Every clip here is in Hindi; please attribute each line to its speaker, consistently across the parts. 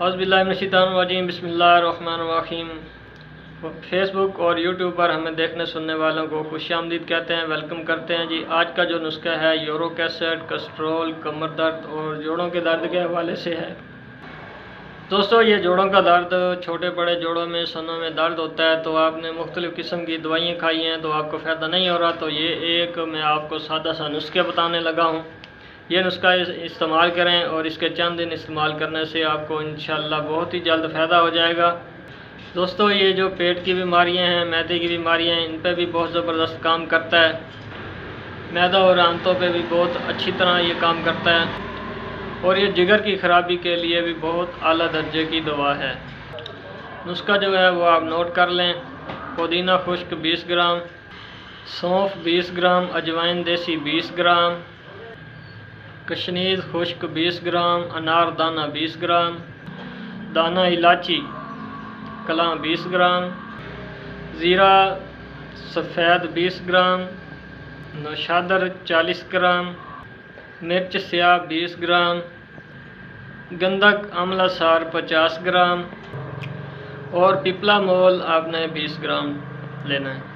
Speaker 1: औज़ुबिल्लाहिमिनश्शैतानिर्रजीम बिस्मिल्लाहिर्रहमानिर्रहीम। फेसबुक और यूट्यूब पर हमें देखने सुनने वालों को खुशामदीद कहते हैं, वेलकम करते हैं जी। आज का जो नुस्खा है यूरिक एसिड, कोलेस्ट्रॉल, कमर दर्द और जोड़ों के दर्द के हवाले से है। दोस्तों, ये जोड़ों का दर्द, छोटे बड़े जोड़ों में सनों में दर्द होता है तो आपने मुख्तलिफ़ किस्म की दवाइयाँ खाई हैं तो आपको फ़ायदा नहीं हो रहा, तो ये एक मैं आपको सादा सा नुस्खे बताने लगा हूँ। ये नुस्खा इस्तेमाल करें और इसके चंद दिन इस्तेमाल करने से आपको इंशाअल्लाह बहुत ही जल्द फ़ायदा हो जाएगा। दोस्तों, ये जो पेट की बीमारियां हैं, मैदे की बीमारियां हैं, इन पे भी बहुत ज़बरदस्त काम करता है। मैदा और आंतों पे भी बहुत अच्छी तरह ये काम करता है और ये जिगर की ख़राबी के लिए भी बहुत आला दर्जे की दवा है। नुस्खा जो है वो आप नोट कर लें। पुदीना खुश्क 20 ग्राम, सौंफ 20 ग्राम, अजवाइन देसी 20 ग्राम, कशनीज़ खुश्क 20 ग्राम, अनार दाना 20 ग्राम, दाना इलायची कलां 20 ग्राम, ज़ीरा सफ़ेद 20 ग्राम, नौशादर 40 ग्राम, मिर्च स्याह 20 ग्राम, गंधक आंवला सार 50 ग्राम और पिपला मोल आपने 20 ग्राम लेना है।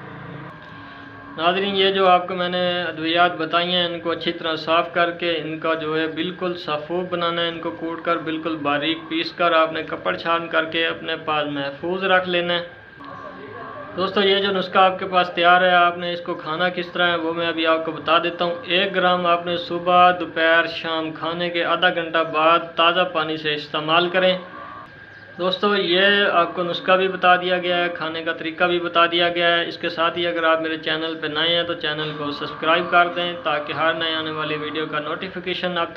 Speaker 1: नाज़रीन, ये जो आपको मैंने अद्वियात बताई हैं, इनको अच्छी तरह साफ़ करके इनका जो है बिल्कुल साफ़ूब बनाना है। इनको कूट कर बिल्कुल बारीक पीस कर आपने कपड़ छान करके अपने पास महफूज रख लेना है। दोस्तों, ये जो नुस्खा आपके पास तैयार है, आपने इसको खाना किस तरह है वो मैं अभी आपको बता देता हूँ। 1 ग्राम आपने सुबह, दोपहर, शाम खाने के आधा घंटा बाद ताज़ा पानी से इस्तेमाल करें। दोस्तों, ये आपको नुस्खा भी बता दिया गया है, खाने का तरीका भी बता दिया गया है। इसके साथ ही अगर आप मेरे चैनल पर नए हैं तो चैनल को सब्सक्राइब कर दें ताकि हर नए आने वाली वीडियो का नोटिफिकेशन आप